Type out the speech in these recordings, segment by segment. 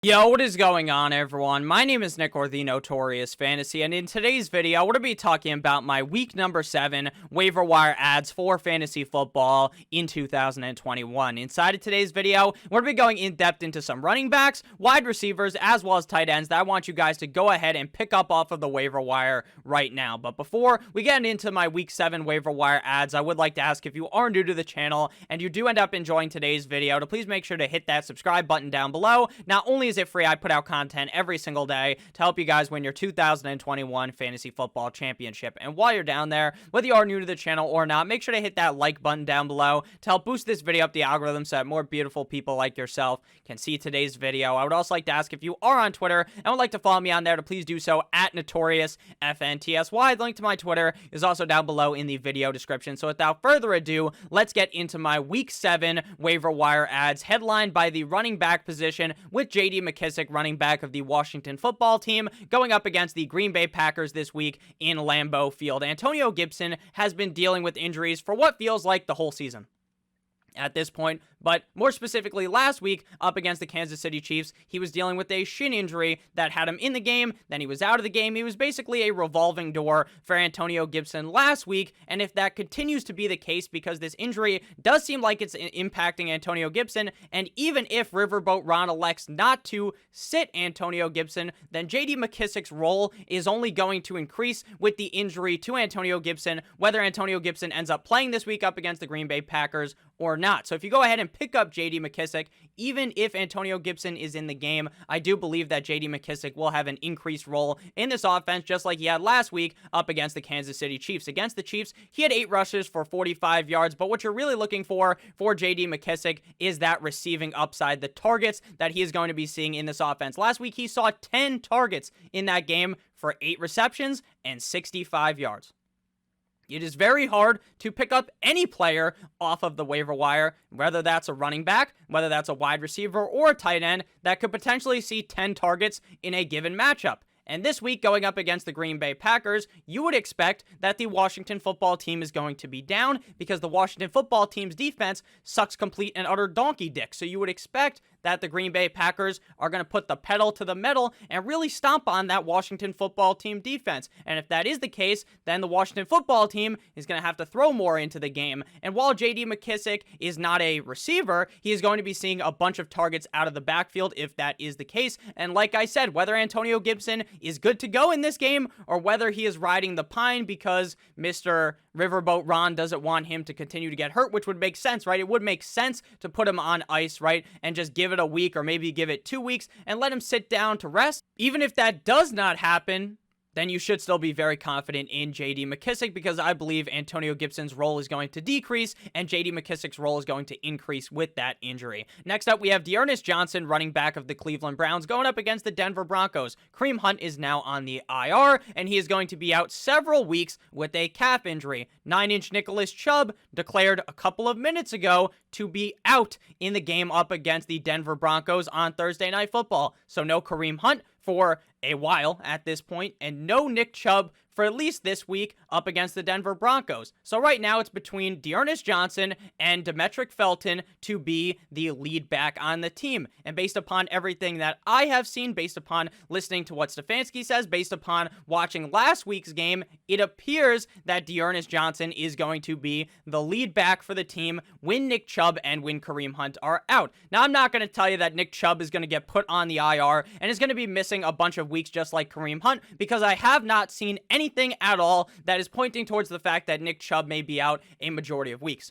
Yo, what is going on, everyone? My name is Nick, or the Notorious Fantasy, and in today's video, we're going to be talking about my week number 7 waiver wire ads for fantasy football in 2021. Inside of today's video, we're going to be going in depth into some running backs, wide receivers, as well as tight ends that I want you guys to go ahead and pick up off of the waiver wire right now. But before we get into my week 7 waiver wire ads, I would like to ask, if you are new to the channel and you do end up enjoying today's video, to please make sure to hit that subscribe button down below. Not only is it free, I put out content every single day to help you guys win your 2021 fantasy football championship. And while you're down there, whether you are new to the channel or not, make sure to hit that like button down below to help boost this video up the algorithm so that more beautiful people like yourself can see today's video. I would also like to ask, if you are on Twitter and would like to follow me on there, to please do so at NotoriousFNTSY. The link to my Twitter is also down below in the video description. So without further ado, let's get into my week 7 waiver wire ads, headlined by the running back position with J.D. McKissic, running back of the Washington football team, going up against the Green Bay Packers this week in Lambeau Field. Antonio Gibson has been dealing with injuries for what feels like the whole season at this point, but more specifically last week up against the Kansas City Chiefs, he was dealing with a shin injury that had him in the game, then he was out of the game. He was basically a revolving door for Antonio Gibson last week, and if that continues to be the case, because this injury does seem like it's impacting Antonio Gibson, and even if Riverboat Ron elects not to sit Antonio Gibson, then J.D. McKissic's role is only going to increase with the injury to Antonio Gibson, whether Antonio Gibson ends up playing this week up against the Green Bay Packers or not. So if you go ahead and pick up J.D. McKissic, even if Antonio Gibson is in the game, I do believe that J.D. McKissic will have an increased role in this offense, just like he had last week up against the Kansas City Chiefs. Against the Chiefs, he had 8 rushes for 45 yards, but what you're really looking for J.D. McKissic is that receiving upside, the targets that he is going to be seeing in this offense. Last week, he saw 10 targets in that game for 8 receptions and 65 yards. It is very hard to pick up any player off of the waiver wire, whether that's a running back, whether that's a wide receiver, or a tight end, that could potentially see 10 targets in a given matchup. And this week, going up against the Green Bay Packers, you would expect that the Washington football team is going to be down, because the Washington football team's defense sucks complete and utter donkey dick. So you would expect that the Green Bay Packers are going to put the pedal to the metal and really stomp on that Washington football team defense. And if that is the case, then the Washington football team is going to have to throw more into the game. And while J.D. McKissic is not a receiver, he is going to be seeing a bunch of targets out of the backfield if that is the case. And like I said, whether Antonio Gibson is good to go in this game, or whether he is riding the pine because Mr. Riverboat Ron doesn't want him to continue to get hurt, which would make sense, right? It would make sense to put him on ice, right? And just give it a week, or maybe give it 2 weeks and let him sit down to rest. Even if that does not happen, then you should still be very confident in J.D. McKissic, because I believe Antonio Gibson's role is going to decrease and J.D. McKissic's role is going to increase with that injury. Next up, we have Ernest Johnson, running back of the Cleveland Browns, going up against the Denver Broncos. Kareem Hunt is now on the IR, and he is going to be out several weeks with a calf injury. 9-inch Nicholas Chubb declared a couple of minutes ago to be out in the game up against the Denver Broncos on Thursday Night Football. So no Kareem Hunt for a while at this point, and no Nick Chubb for at least this week up against the Denver Broncos. So right now it's between Ernest Johnson and Demetric Felton to be the lead back on the team. And based upon everything that I have seen, based upon listening to what Stefanski says, based upon watching last week's game, it appears that Ernest Johnson is going to be the lead back for the team when Nick Chubb and when Kareem Hunt are out. Now, I'm not going to tell you that Nick Chubb is going to get put on the IR and is going to be missing a bunch of weeks just like Kareem Hunt, because I have not seen anything at all that is pointing towards the fact that Nick Chubb may be out a majority of weeks.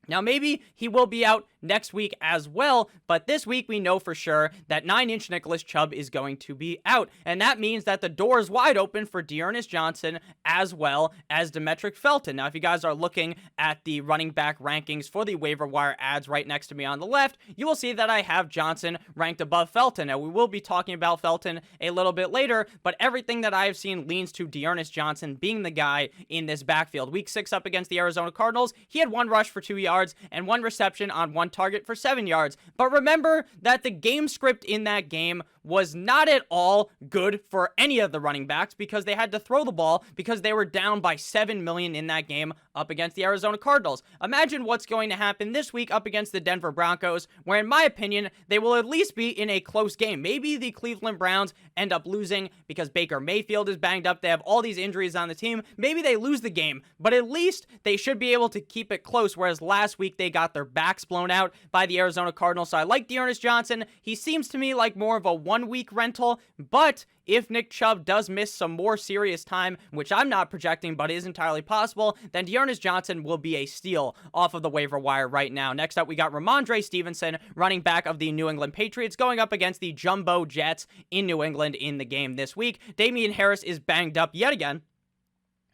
Now, maybe he will be out next week as well, but this week we know for sure that 9-inch Nicholas Chubb is going to be out, and that means that the door is wide open for Ernest Johnson as well as Demetric Felton. Now, if you guys are looking at the running back rankings for the waiver wire ads right next to me on the left, you will see that I have Johnson ranked above Felton. Now, we will be talking about Felton a little bit later, but everything that I have seen leans to Ernest Johnson being the guy in this backfield. Week 6 up against the Arizona Cardinals, he had 1 rush for 2 yards and 1 reception on 1 target for 7 yards. But remember that the game script in that game was not at all good for any of the running backs because they had to throw the ball because they were down by 7 million in that game up against the Arizona Cardinals. Imagine what's going to happen this week up against the Denver Broncos, where in my opinion, they will at least be in a close game. Maybe the Cleveland Browns end up losing because Baker Mayfield is banged up. They have all these injuries on the team. Maybe they lose the game, but at least they should be able to keep it close, whereas last week they got their backs blown out by the Arizona Cardinals. So I like Ernest Johnson. He seems to me like more of a 1-week rental, but if Nick Chubb does miss some more serious time, which I'm not projecting but is entirely possible, then Ernest Johnson will be a steal off of the waiver wire right now. Next up, we got Ramondre Stevenson, running back of the New England Patriots, going up against the Jumbo Jets in New England in the game this week. Damien Harris is banged up yet again.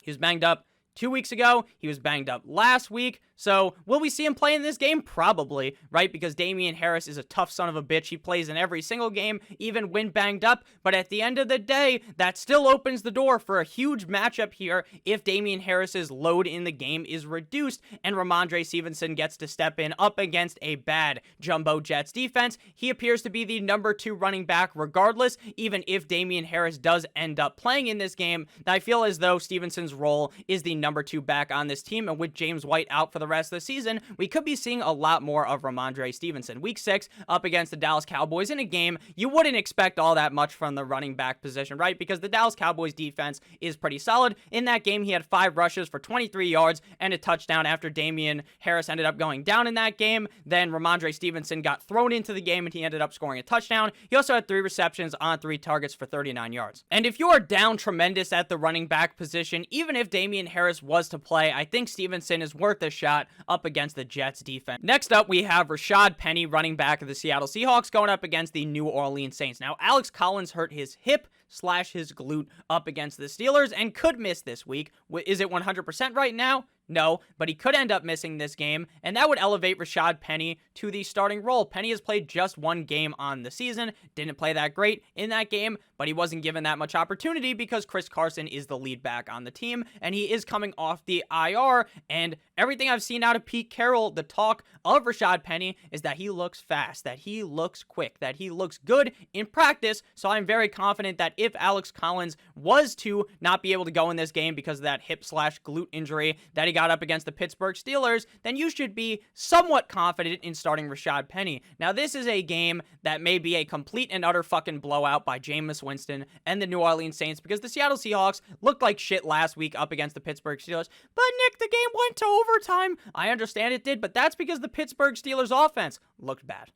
He was banged up 2 weeks ago. He was banged up last week. So, will we see him play in this game? Probably, right? Because Damien Harris is a tough son of a bitch. He plays in every single game, even when banged up. But at the end of the day, that still opens the door for a huge matchup here if Damien Harris's load in the game is reduced and Ramondre Stevenson gets to step in up against a bad Jumbo Jets defense. He appears to be the number 2 running back regardless, even if Damien Harris does end up playing in this game. I feel as though Stevenson's role is the number 2 back on this team, and with James White out for the rest of the season, we could be seeing a lot more of Ramondre Stevenson. Week 6 up against the Dallas Cowboys in a game you wouldn't expect all that much from the running back position, right? Because the Dallas Cowboys defense is pretty solid. In that game, he had 5 rushes for 23 yards and a touchdown after Damien Harris ended up going down in that game. Then Ramondre Stevenson got thrown into the game and he ended up scoring a touchdown. He also had 3 receptions on 3 targets for 39 yards. And if you are down tremendous at the running back position, even if Damien Harris was to play, I think Stevenson is worth a shot up against the Jets defense. Next up, we have Rashad Penny, running back of the Seattle Seahawks, going up against the New Orleans Saints. Now, Alex Collins hurt his hip / his glute up against the Steelers and could miss this week. Is it 100% right now? No, but he could end up missing this game, and that would elevate Rashad Penny to the starting role. Penny has played just 1 game on the season, didn't play that great in that game, but he wasn't given that much opportunity because Chris Carson is the lead back on the team, and he is coming off the IR, and everything I've seen out of Pete Carroll, the talk of Rashad Penny is that he looks fast, that he looks quick, that he looks good in practice, so I'm very confident that if Alex Collins was to not be able to go in this game because of that hip / glute injury that he got up against the Pittsburgh Steelers, then you should be somewhat confident in starting Rashad Penny. Now, this is a game that may be a complete and utter fucking blowout by Jameis Winston and the New Orleans Saints because the Seattle Seahawks looked like shit last week up against the Pittsburgh Steelers. But Nick, the game went to overtime. I understand it did, but that's because the Pittsburgh Steelers offense looked bad.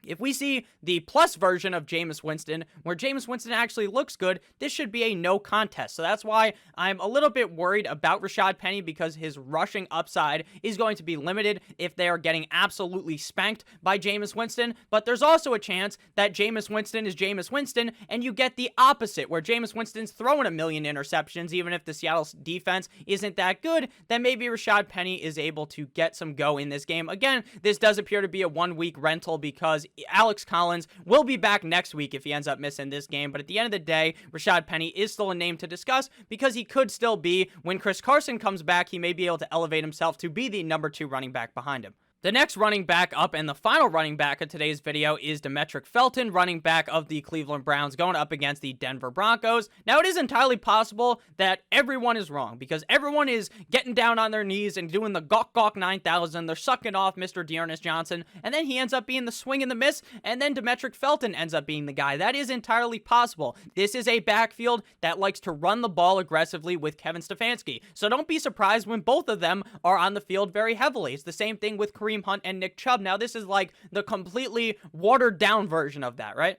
If we see the plus version of Jameis Winston, where Jameis Winston actually looks good, this should be a no contest. So that's why I'm a little bit worried about Rashad Penny because his rushing upside is going to be limited if they are getting absolutely spanked by Jameis Winston. But there's also a chance that Jameis Winston is Jameis Winston, and you get the opposite, where Jameis Winston's throwing a million interceptions, even if the Seattle defense isn't that good, then maybe Rashad Penny is able to get some go in this game. Again, this does appear to be a 1-week rental because Alex Collins will be back next week if he ends up missing this game, but at the end of the day, Rashad Penny is still a name to discuss because he could still be, when Chris Carson comes back, he may be able to elevate himself to be the number 2 running back behind him. The next running back up and the final running back of today's video is Demetric Felton, running back of the Cleveland Browns, going up against the Denver Broncos. Now, it is entirely possible that everyone is wrong because everyone is getting down on their knees and doing the gawk gawk 9000. They're sucking off Mr. Ernest Johnson, and then he ends up being the swing and the miss, and then Demetric Felton ends up being the guy. That is entirely possible. This is a backfield that likes to run the ball aggressively with Kevin Stefanski, so don't be surprised when both of them are on the field very heavily. It's the same thing with Kareem Hunt and Nick Chubb. Now, this is like the completely watered down version of that, right?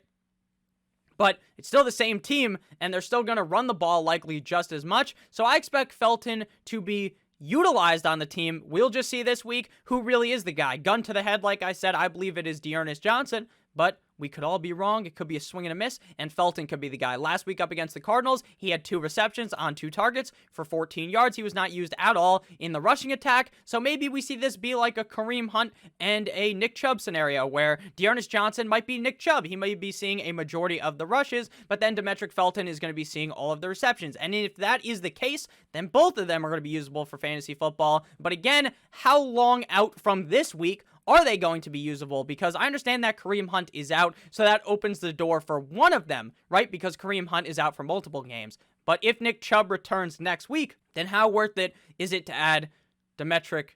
But it's still the same team, and they're still going to run the ball likely just as much. So I expect Felton to be utilized on the team. We'll just see this week who really is the guy. Gun to the head, like I said, I believe it is Ernest Johnson, but we could all be wrong. It could be a swing and a miss, and Felton could be the guy. Last week up against the Cardinals, he had 2 receptions on 2 targets for 14 yards. He was not used at all in the rushing attack, so maybe we see this be like a Kareem Hunt and a Nick Chubb scenario where Ernest Johnson might be Nick Chubb. He might be seeing a majority of the rushes, but then Demetric Felton is going to be seeing all of the receptions. And if that is the case, then both of them are going to be usable for fantasy football. But again, how long out from this week Are they going to be usable? Because I understand that Kareem Hunt is out, so that opens the door for one of them, right? Because Kareem Hunt is out for multiple games. But if Nick Chubb returns next week, then how worth it is it to add Demetric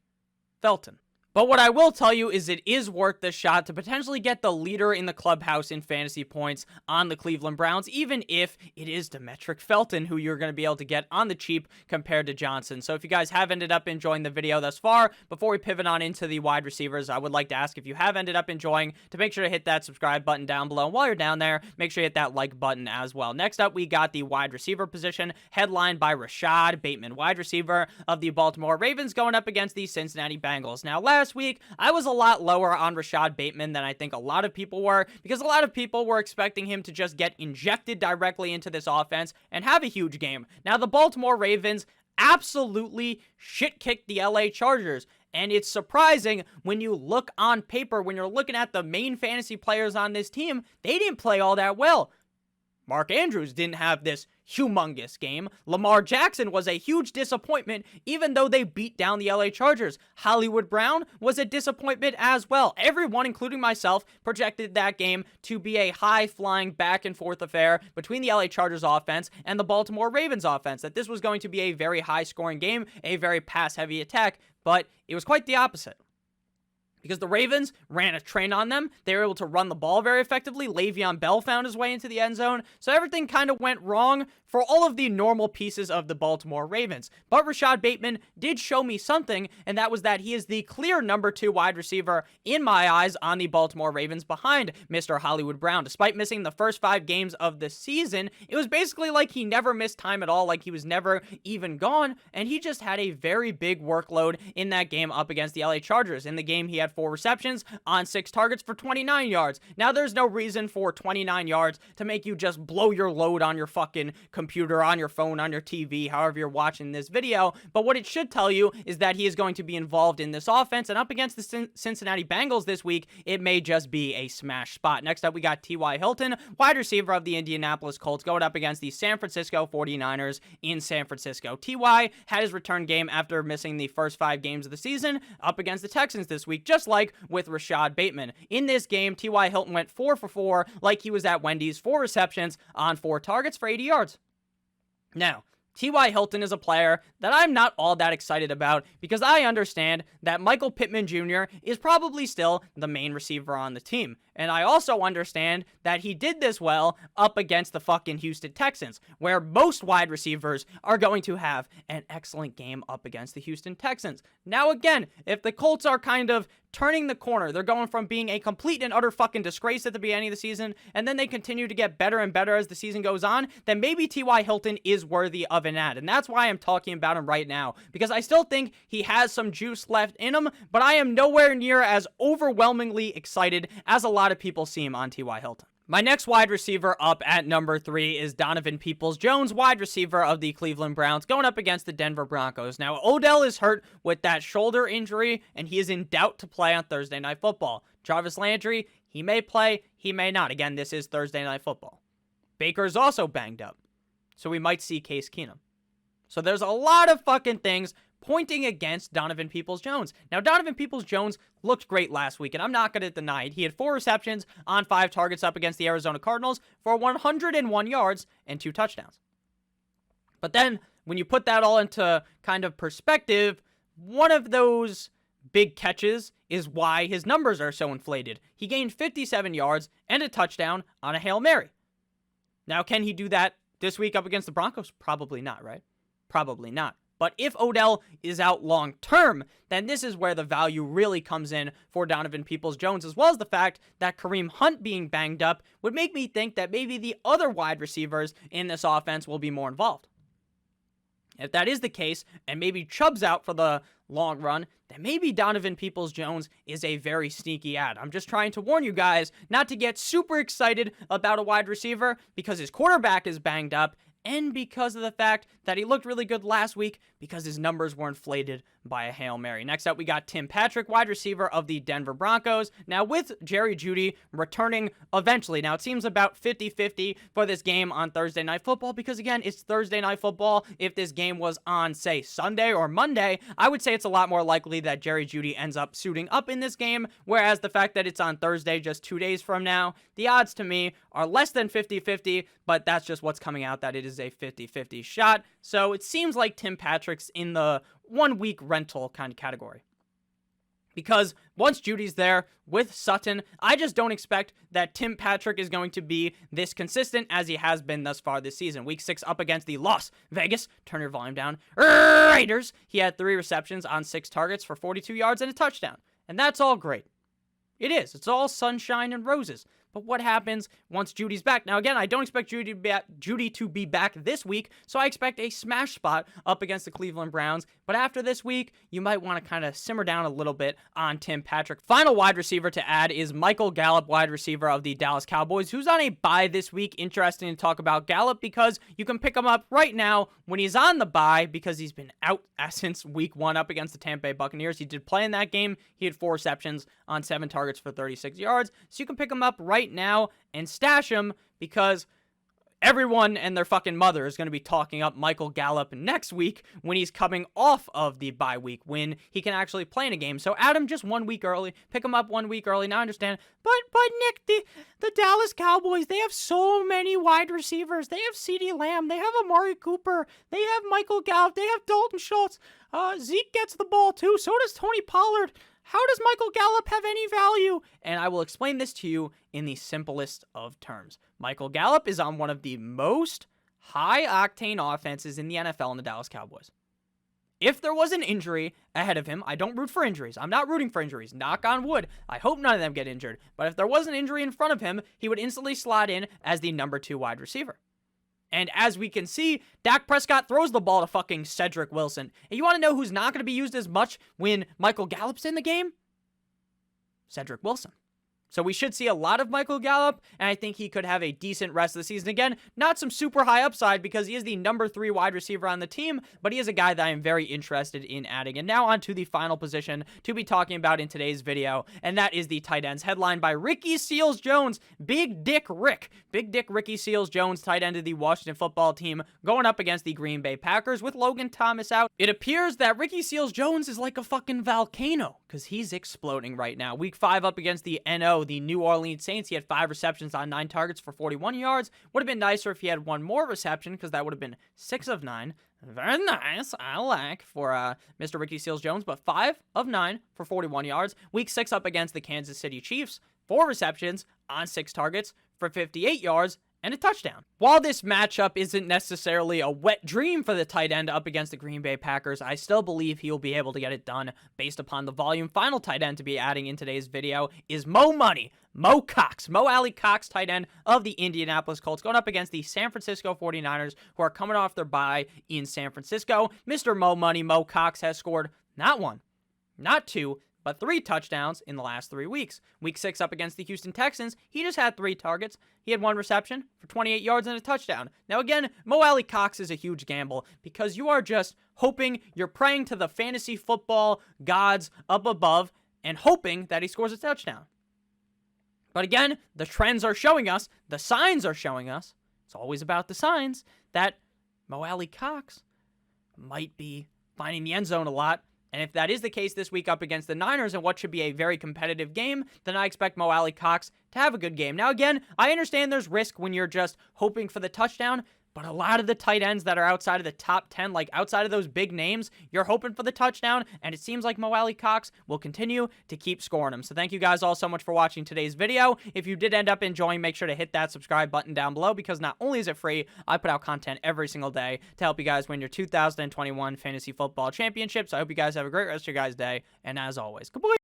Felton? But what I will tell you is it is worth the shot to potentially get the leader in the clubhouse in fantasy points on the Cleveland Browns, even if it is Demetric Felton who you're going to be able to get on the cheap compared to Johnson. So if you guys have ended up enjoying the video thus far, before we pivot on into the wide receivers, I would like to ask if you have ended up enjoying to make sure to hit that subscribe button down below. And while you're down there, make sure you hit that like button as well. Next up, we got the wide receiver position headlined by Rashad Bateman, wide receiver of the Baltimore Ravens, going up against the Cincinnati Bengals. Now, last week, I was a lot lower on Rashad Bateman than I think a lot of people were, because a lot of people were expecting him to just get injected directly into this offense and have a huge game. Now, the Baltimore Ravens absolutely shit-kicked the LA Chargers. And it's surprising when you look on paper, when you're looking at the main fantasy players on this team, they didn't play all that well. Mark Andrews didn't have this humongous game. Lamar Jackson was a huge disappointment, even though they beat down the LA Chargers. Hollywood Brown was a disappointment as well. Everyone, including myself, projected that game to be a high-flying back-and-forth affair between the LA Chargers offense and the Baltimore Ravens offense, that this was going to be a very high-scoring game, a very pass-heavy attack, but it was quite the opposite. Because the Ravens ran a train on them. They were able to run the ball very effectively. Le'Veon Bell found his way into the end zone. So everything kind of went wrong for all of the normal pieces of the Baltimore Ravens. But Rashad Bateman did show me something, and that was that he is the clear number 2 wide receiver in my eyes on the Baltimore Ravens behind Mr. Hollywood Brown. Despite missing the first 5 games of the season, it was basically like he never missed time at all, like he was never even gone, and he just had a very big workload in that game up against the LA Chargers. In the game, he had 4 receptions on 6 targets for 29 yards. Now, there's no reason for 29 yards to make you just blow your load on your fucking computer, on your phone, on your TV, however you're watching this video, but what it should tell you is that he is going to be involved in this offense, and up against the Cincinnati Bengals this week, it may just be a smash spot. Next up, we got T.Y. Hilton, wide receiver of the Indianapolis Colts, going up against the San Francisco 49ers in San Francisco. T.Y. had his return game after missing the first 5 games of the season up against the Texans this week, just like with Rashad Bateman. In this game, T.Y. Hilton went 4 for 4 like he was at Wendy's, 4 receptions on 4 targets for 80 yards. Now, T.Y. Hilton is a player that I'm not all that excited about because I understand that Michael Pittman Jr. is probably still the main receiver on the team. And I also understand that he did this well up against the fucking Houston Texans, where most wide receivers are going to have an excellent game up against the Houston Texans. Now again, if the Colts are kind of turning the corner, they're going from being a complete and utter fucking disgrace at the beginning of the season, and then they continue to get better and better as the season goes on, then maybe T.Y. Hilton is worthy of an ad. And that's why I'm talking about him right now, because I still think he has some juice left in him, but I am nowhere near as overwhelmingly excited as a lot of people seem on T.Y. Hilton. My next wide receiver up at number 3 is Donovan Peoples-Jones, wide receiver of the Cleveland Browns, going up against the Denver Broncos. Now, Odell is hurt with that shoulder injury, and he is in doubt to play on Thursday Night Football. Jarvis Landry, he may play, he may not. Again, this is Thursday Night Football. Baker is also banged up, so we might see Case Keenum. So there's a lot of fucking things pointing against Donovan Peoples-Jones. Now, Donovan Peoples-Jones looked great last week, and I'm not going to deny it. He had 4 receptions on 5 targets up against the Arizona Cardinals for 101 yards and 2 touchdowns. But then, when you put that all into kind of perspective, one of those big catches is why his numbers are so inflated. He gained 57 yards and a touchdown on a Hail Mary. Now, can he do that this week up against the Broncos? Probably not, right? Probably not. But if Odell is out long-term, then this is where the value really comes in for Donovan Peoples-Jones, as well as the fact that Kareem Hunt being banged up would make me think that maybe the other wide receivers in this offense will be more involved. If that is the case, and maybe Chubb's out for the long run, then maybe Donovan Peoples-Jones is a very sneaky ad. I'm just trying to warn you guys not to get super excited about a wide receiver because his quarterback is banged up, and because of the fact that he looked really good last week because his numbers were inflated by a Hail Mary. Next up, we got Tim Patrick, wide receiver of the Denver Broncos. Now, with Jerry Jeudy returning eventually, now it seems about 50-50 for this game on Thursday Night Football because, again, it's Thursday Night Football. If this game was on, say, Sunday or Monday, I would say it's a lot more likely that Jerry Jeudy ends up suiting up in this game, whereas the fact that it's on Thursday just 2 days from now, the odds to me are less than 50-50, but that's just what's coming out, that it is a 50-50 shot. So it seems like Tim Patrick's in the 1 week rental kind of category. Because once Judy's there with Sutton, I just don't expect that Tim Patrick is going to be this consistent as he has been thus far this season. Week 6 up against the Las Vegas, turn your volume down, Raiders. He had 3 receptions on 6 targets for 42 yards and a touchdown. And that's all great. It is. It's all sunshine and roses. But what happens once Judy's back? Now, again, I don't expect Judy to be back this week, so I expect a smash spot up against the Cleveland Browns. But after this week, you might want to kind of simmer down a little bit on Tim Patrick. Final wide receiver to add is Michael Gallup, wide receiver of the Dallas Cowboys, who's on a bye this week. Interesting to talk about Gallup because you can pick him up right now when he's on the bye because he's been out since week 1 up against the Tampa Bay Buccaneers. He did play in that game. He had 4 receptions on 7 targets for 36 yards. So you can pick him up right now and stash him because everyone and their fucking mother is going to be talking up Michael Gallup next week when he's coming off of the bye week, when he can actually play in a game. So add him just 1 week early, pick him up 1 week early. Now I understand, but Nick, the Dallas Cowboys, they have so many wide receivers. They have CeeDee Lamb, they have Amari Cooper, they have Michael Gallup, they have Dalton Schultz. Zeke gets the ball too, so does Tony Pollard. How does Michael Gallup have any value? And I will explain this to you in the simplest of terms. Michael Gallup is on one of the most high-octane offenses in the NFL in the Dallas Cowboys. If there was an injury ahead of him, I don't root for injuries. I'm not rooting for injuries. Knock on wood. I hope none of them get injured. But if there was an injury in front of him, he would instantly slot in as the number 2 wide receiver. And as we can see, Dak Prescott throws the ball to fucking Cedric Wilson. And you want to know who's not going to be used as much when Michael Gallup's in the game? Cedric Wilson. So we should see a lot of Michael Gallup, and I think he could have a decent rest of the season. Again, not some super high upside because he is the number 3 wide receiver on the team, but he is a guy that I am very interested in adding. And now on to the final position to be talking about in today's video, and that is the tight ends, headlined by Ricky Seals-Jones, Big Dick Ricky Seals-Jones, tight end of the Washington football team, going up against the Green Bay Packers with Logan Thomas out. It appears that Ricky Seals-Jones is like a fucking volcano because he's exploding right now. Week 5 up against the the New Orleans Saints. He had 5 receptions on 9 targets for 41 yards. Would have been nicer if he had 1 more reception because that would have been 6 of 9. Very nice. I like for Mr. Ricky Seals-Jones, but 5 of 9 for 41 yards. Week 6 up against the Kansas City Chiefs. 4 receptions on 6 targets for 58 yards and a touchdown. While this matchup isn't necessarily a wet dream for the tight end up against the Green Bay Packers, I still believe he will be able to get it done based upon the volume. Final tight end to be adding in today's video is Mo Alley Cox, tight end of the Indianapolis Colts, going up against the San Francisco 49ers, who are coming off their bye in San Francisco. Mr. Mo Cox has scored not 1, not 2, but 3 touchdowns in the last 3 weeks. Week 6 up against the Houston Texans, he just had 3 targets. He had 1 reception for 28 yards and a touchdown. Now again, Mo Alley Cox is a huge gamble because you are just hoping, you're praying to the fantasy football gods up above and hoping that he scores a touchdown. But again, the trends are showing us, the signs are showing us, it's always about the signs, that Mo Alley Cox might be finding the end zone a lot. And if that is the case this week up against the Niners in what should be a very competitive game, then I expect Mo Alley Cox to have a good game. Now again, I understand there's risk when you're just hoping for the touchdown, but a lot of the tight ends that are outside of the top 10, like outside of those big names, you're hoping for the touchdown, and it seems like Mo Alley Cox will continue to keep scoring them. So thank you guys all so much for watching today's video. If you did end up enjoying, make sure to hit that subscribe button down below because not only is it free, I put out content every single day to help you guys win your 2021 Fantasy Football Championship. So I hope you guys have a great rest of your guys' day, and as always, goodbye.